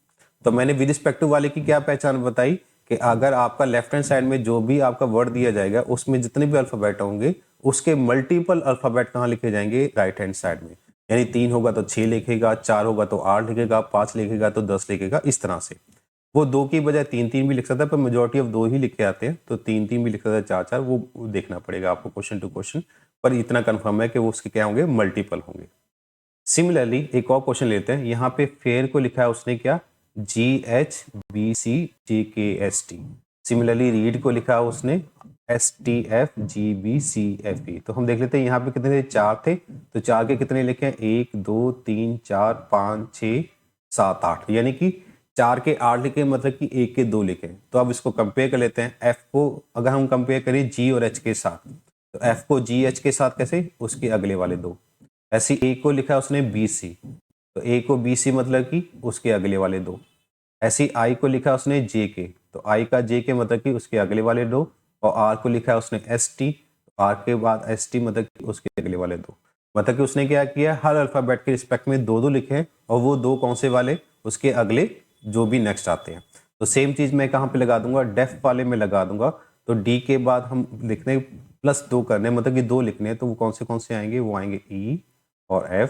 तो मैंने विद रिस्पेक्ट टू वाले की क्या पहचान बताई, कि अगर आपका लेफ्ट हैंड साइड में जो भी आपका वर्ड दिया जाएगा उसमें जितने भी अल्फाबेट होंगे उसके मल्टीपल अल्फाबेट कहाँ लिखे जाएंगे, राइट हैंड साइड में। यानी 3 होगा तो 6 लिखेगा, 4 होगा तो 8 लिखेगा, 5 लिखेगा तो 10 लिखेगा, इस तरह से। वो 2 की बजाय 3 3 भी लिख सकता है, पर मेजोरिटी ऑफ 2 ही लिखे आते हैं, तो 3 3 भी लिख सकता है, 4 4, वो देखना पड़ेगा आपको क्वेश्चन टू क्वेश्चन। पर इतना कंफर्म है कि वो उसके क्या होंगे, मल्टीपल होंगे। सिमिलरली एक और क्वेश्चन लेते हैं। यहाँ पे फेयर को लिखा है उसने क्या, GHBCJKST। सिमिलरली रीड को लिखा है उसने STFGBCFE। तो हम देख लेते हैं यहाँ पे कितने थे, 4 थे, तो 4 के कितने लिखे हैं, 1 2 3 4 5 6 7 8, यानी कि 4 के 8 लिखे, मतलब कि 1 के 2 लिखे। तो अब इसको कंपेयर कर लेते हैं। F को अगर हम कंपेयर करें G और H के साथ, तो F को GH के साथ कैसे, उसके अगले वाले दो। ऐसी ए को लिखा उसने BC, तो ए को BC मतलब कि उसके अगले वाले दो। ऐसी आई को लिखा उसने JK, तो आई का JK मतलब कि उसके अगले वाले दो। और आर को लिखा उसने ST, तो आर के बाद ST मतलब कि उसके अगले वाले दो। मतलब कि उसने क्या किया, हर अल्फाबेट के रिस्पेक्ट में दो दो लिखे हैं, और वो दो कौन से वाले, उसके अगले जो भी नेक्स्ट आते हैं। तो सेम चीज मैं कहाँ पे लगा दूंगा, डेफ वाले में लगा दूंगा। तो डी के बाद हम लिखने +2 करने, मतलब कि 2 लिखने हैं, तो वो कौन से आएंगे, वो आएंगे E और F।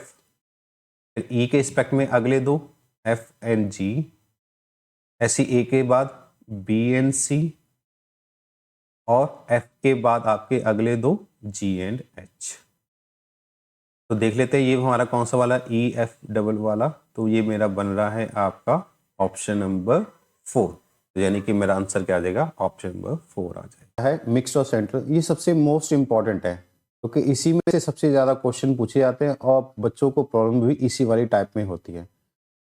फिर E के रिस्पेक्ट में अगले दो F एंड G। ऐसी A के बाद B एंड C, और F के बाद आपके अगले दो G एंड H। तो देख लेते हैं ये हमारा कौन सा वाला, EF डबल वाला। तो ये मेरा बन रहा है आपका ऑप्शन नंबर 4। तो यानी कि मेरा आंसर क्या आ जाएगा, ऑप्शन नंबर 4 आ जाएगा। है मिक्स्ड और सेंट्रल, ये सबसे मोस्ट इंपॉर्टेंट है, क्योंकि इसी में से सबसे ज़्यादा क्वेश्चन पूछे जाते हैं, और बच्चों को प्रॉब्लम भी इसी वाली टाइप में होती है।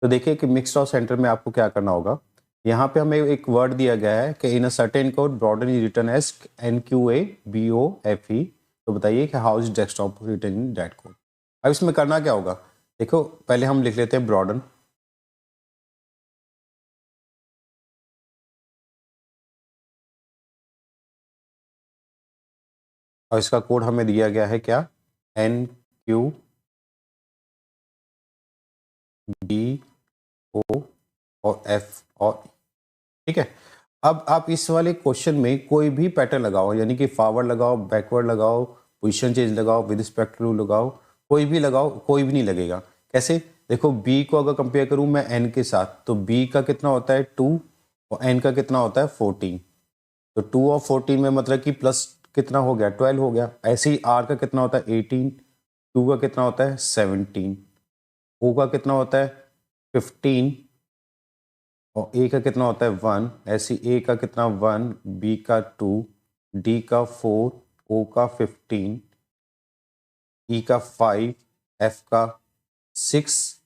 तो देखिए कि मिक्स्ड और सेंट्रल में आपको क्या करना होगा। यहाँ पे हमें एक वर्ड दिया गया है कि in a certain code broaden is written as NQABOFE। तो बताइए कि how is desktop written in that code. अब इसमें करना क्या होगा, देखो पहले हम लिख लेते हैं ब्रॉडन। और इसका कोड हमें दिया गया है क्या, NQBO और F और E। ठीक है। अब आप इस वाले क्वेश्चन में कोई भी पैटर्न लगाओ, यानी कि फॉरवर्ड लगाओ, बैकवर्ड लगाओ, पोजीशन चेंज लगाओ, विद रिस्पेक्ट टू लगाओ, कोई भी लगाओ, कोई भी नहीं लगेगा। कैसे, देखो B को अगर कंपेयर करूं मैं N के साथ, तो B का कितना होता है 2 और N का कितना होता है 14। तो 2 और 14 में मतलब कि प्लस कितना हो गया, 12 हो गया। ऐसे ही R का कितना होता है 18, 2 का कितना होता है 17, O का कितना होता है 15, और ए का कितना होता है 1। ऐसे ए का कितना 1, बी का 2, डी का 4, ओ का 15, ई का 5, एफ का 6,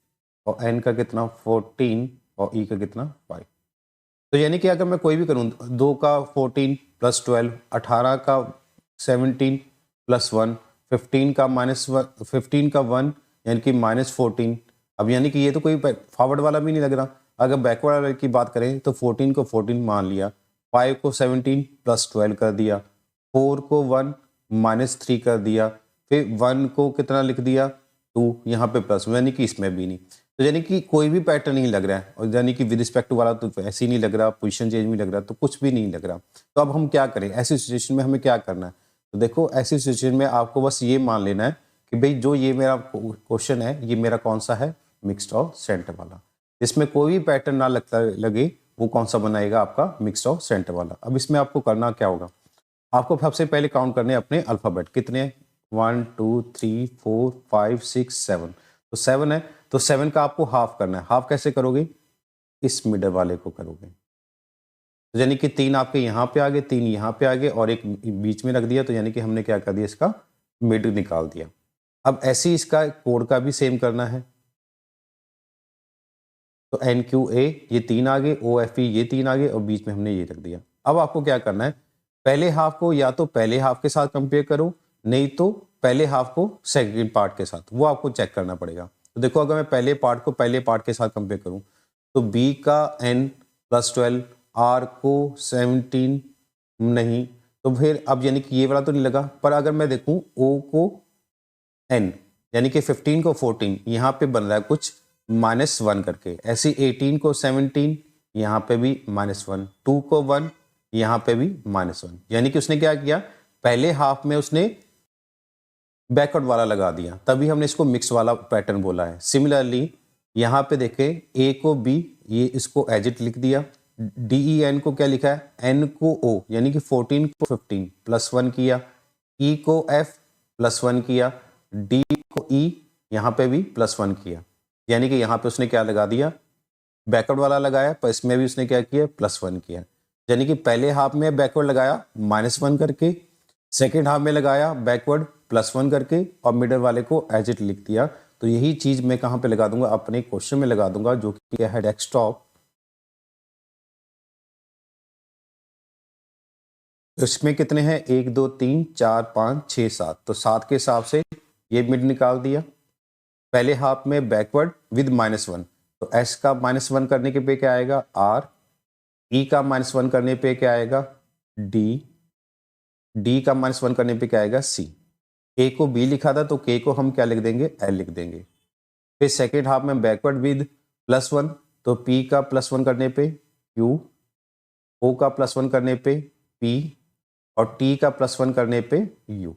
और एन का कितना 14, और ई का कितना 5। तो यानी कि अगर मैं कोई भी करूं, 2 का 14 + 12, 18 का 17 + 1, 15 का -1, 15 का 1 यानी कि -14। अब यानी कि ये तो कोई फॉरवर्ड वाला भी नहीं लग रहा। अगर बैकवर्ड वाले की बात करें तो 14 को 14 मान लिया, 5 को 17 + 12 कर दिया, 4 को 1 -3 कर दिया, फिर 1 को कितना लिख दिया 2, यहाँ पे प्लस, यानी कि इसमें भी नहीं। तो यानी कि कोई भी पैटर्न नहीं लग रहा है, और यानी कि विद रिस्पेक्ट वाला तो ऐसे ही नहीं लग रहा, पोजीशन चेंज भी लग रहा, तो कुछ भी नहीं लग रहा। तो अब हम क्या करें, ऐसी सिचुएशन में हमें क्या करना है। तो देखो ऐसी सिचुएशन में आपको बस ये मान लेना है कि भाई जो ये मेरा क्वेश्चन है, ये मेरा कौन सा है, मिक्स्ड और सेंटर वाला। इसमें कोई भी पैटर्न ना लगता लगे, वो कौन सा बनाएगा आपका, मिक्स्ड और सेंटर वाला। अब इसमें आपको करना क्या होगा, आपको सबसे पहले काउंट करने अपने अल्फाबेट कितने, 1 2 3 4 5 6 7। तो 7 है, तो 7 का आपको हाफ करना है। हाफ कैसे करोगे, इस मिडल वाले को करोगे। तो यानी कि 3 आपके यहाँ पे आ गए, 3 यहाँ पे आ गए, और एक बीच में रख दिया। तो यानी कि हमने क्या कर दिया, इसका मिड निकाल दिया। अब ऐसे ही इसका कोड का भी सेम करना है। तो NQA ये 3 आ गए, OFE ये 3 आ गए, और बीच में हमने ये रख दिया। अब आपको क्या करना है, पहले हाफ को या तो पहले हाफ के साथ कंपेयर करो, नहीं तो पहले हाफ को सेकंड पार्ट के साथ, वो आपको चेक करना पड़ेगा। तो देखो अगर मैं पहले पार्ट को पहले पार्ट के साथ कंपेयर करूं, तो B का N + 12, R को 17 नहीं, तो फिर अब यानी कि ये वाला तो नहीं लगा। पर अगर मैं देखूं O को N, यानी कि 15 को 14, यहाँ पे बन रहा है कुछ -1 करके। ऐसे 18 को 17, यहाँ पे भी -1, 2 को 1, यहाँ पे भी -1। यानी कि उसने क्या किया, पहले हाफ में उसने बैकवर्ड वाला लगा दिया, तभी हमने इसको मिक्स वाला पैटर्न बोला है। सिमिलरली यहाँ पे देखें, ए को बी, ये इसको एज इट लिख दिया। DEN को क्या लिखा है, N को O, यानी कि 14 को 15 +1 किया, E को F +1 किया, D को E यहाँ पे भी +1 किया, यानी कि यहाँ पे उसने क्या लगा दिया, बैकवर्ड वाला लगाया, पर इसमें भी उसने क्या किया, +1 किया। यानी कि पहले हाफ में बैकवर्ड लगाया -1 करके, सेकेंड हाफ में लगाया बैकवर्ड +1 करके, और मिडल वाले को एज इट लिख दिया। तो यही चीज मैं कहाँ पे लगा दूंगा, अपने क्वेश्चन में लगा दूंगा, जो कि है डेस्कटॉप। इसमें कितने हैं, 1 2 3 4 5 6 7, तो 7 के हिसाब से ये मिड निकाल दिया। पहले हाफ में बैकवर्ड विद -1, तो S का -1 करने के पे क्या आएगा, R, E का -1 करने पे क्या आएगा, D, D का -1 करने पे क्या आएगा, C। A को B लिखा था तो K को हम क्या लिख देंगे, L लिख देंगे। फिर सेकेंड हाफ में बैकवर्ड विद +1, तो P का +1 करने पे Q, O का +1 करने पे P, और T का +1 करने पे U।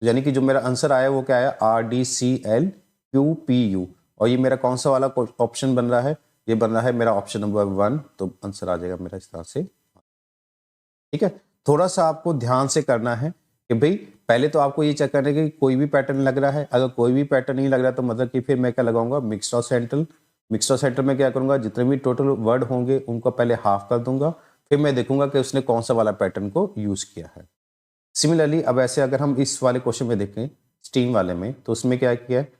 यानी कि जो मेरा आंसर आया वो क्या आया, RDCLQPU। और ये मेरा कौन सा वाला ऑप्शन बन रहा है, ये बन रहा है मेरा ऑप्शन नंबर 1। तो आंसर आ जाएगा मेरा इस तरह से। ठीक है, थोड़ा सा आपको ध्यान से करना है कि भाई पहले तो आपको ये चेक करना है कि कोई भी पैटर्न लग रहा है। अगर कोई भी पैटर्न नहीं लग रहा तो मतलब कि फिर मैं क्या लगाऊंगा, मिक्स्ड और सेंट्रल। मिक्स्ड और सेंट्रल में क्या करूंगा, जितने भी टोटल वर्ड होंगे उनको पहले हाफ कर दूंगा, फिर मैं देखूंगा कि उसने कौन सा वाला पैटर्न को यूज किया है। सिमिलरली अब ऐसे अगर हम इस वाले क्वेश्चन में देखें, स्ट्रीम वाले में, तो उसमें क्या किया है,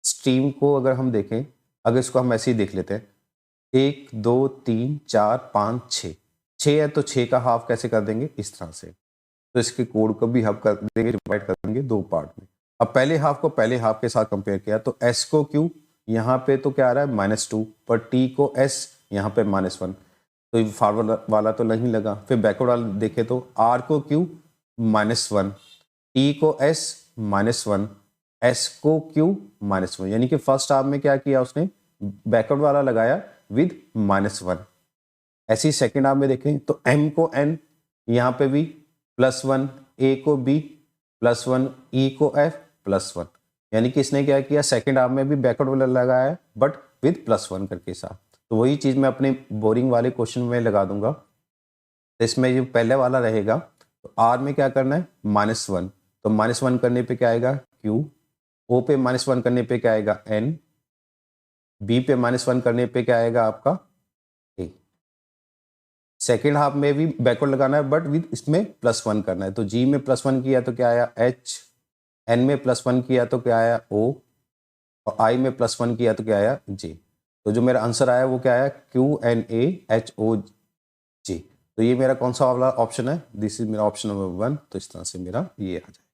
स्ट्रीम को अगर हम देखें, अगर इसको हम ऐसे ही देख लेते हैं, 1 2 3 4 5 6, 6 है तो 6 का हाफ कैसे कर देंगे, इस तरह से। तो इसके कोड को भी हम कर देंगे, डिवाइड कर देंगे 2 पार्ट में। अब पहले हाफ को पहले हाफ के साथ कंपेयर किया, तो S को Q यहाँ पे तो क्या आ रहा है, -2, पर T को S यहाँ पे -1, तो फॉरवर्ड वाला तो नहीं लगा। फिर बैकवर्ड वाला देखे तो R को Q -1, T को S -1, S को Q -1, यानी कि फर्स्ट हाफ में क्या किया उसने, बैकवर्ड वाला लगाया विद -1। ऐसे ही सेकेंड हाफ में देखें तो M को N यहाँ पे भी +1, A को B +1, E को F +1, यानी कि इसने क्या किया, सेकेंड हाफ में भी बैकवर्ड वाला लगाया बट विद +1 करके साथ। तो वही चीज मैं अपने बोरिंग वाले क्वेश्चन में लगा दूंगा। तो इसमें जो पहले वाला रहेगा, तो R में क्या करना है, -1, तो -1 करने पे क्या आएगा, Q, O पे -1 करने पे क्या आएगा, N, B पे -1 करने पे क्या आएगा आपका, A। सेकेंड हाफ में भी बैकवर्ड लगाना है बट विद इसमें +1 करना है, तो G में +1 किया तो क्या आया, H, N में +1 किया तो क्या आया, O, और I में +1 किया तो क्या आया, J। तो जो मेरा आंसर आया वो क्या आया, QNAHOJ। तो ये मेरा कौन सा वाला ऑप्शन है, दिस इज मेरा ऑप्शन नंबर 1। तो इस तरह से मेरा ये आ जाए।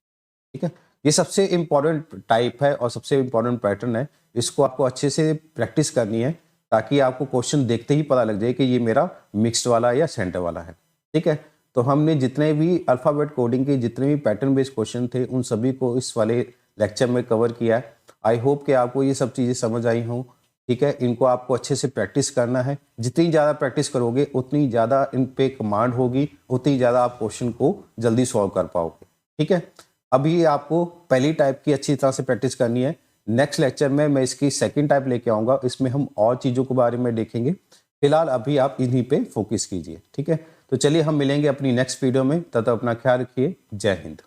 ठीक है, ये सबसे इंपॉर्टेंट टाइप है और सबसे इंपॉर्टेंट पैटर्न है। इसको आपको अच्छे से प्रैक्टिस करनी है ताकि आपको क्वेश्चन देखते ही पता लग जाए कि ये मेरा मिक्स्ड वाला या सेंटर वाला है। ठीक है, तो हमने जितने भी अल्फाबेट कोडिंग के जितने भी पैटर्न बेस्ड क्वेश्चन थे उन सभी को इस वाले लेक्चर में कवर किया है। आई होप कि आपको ये सब चीज़ें समझ आई हों। ठीक है, इनको आपको अच्छे से प्रैक्टिस करना है। जितनी ज़्यादा प्रैक्टिस करोगे उतनी ज़्यादा इन पे कमांड होगी, उतनी ज़्यादा आप क्वेश्चन को जल्दी सॉल्व कर पाओगे। ठीक है, अभी आपको पहली टाइप की अच्छी तरह से प्रैक्टिस करनी है। नेक्स्ट लेक्चर में मैं इसकी सेकंड टाइप लेके आऊँगा, इसमें हम और चीज़ों के बारे में देखेंगे। फिलहाल अभी आप इन्हीं पे फोकस कीजिए। ठीक है, तो चलिए हम मिलेंगे अपनी नेक्स्ट वीडियो में, तब तक अपना ख्याल रखिए। जय हिंद।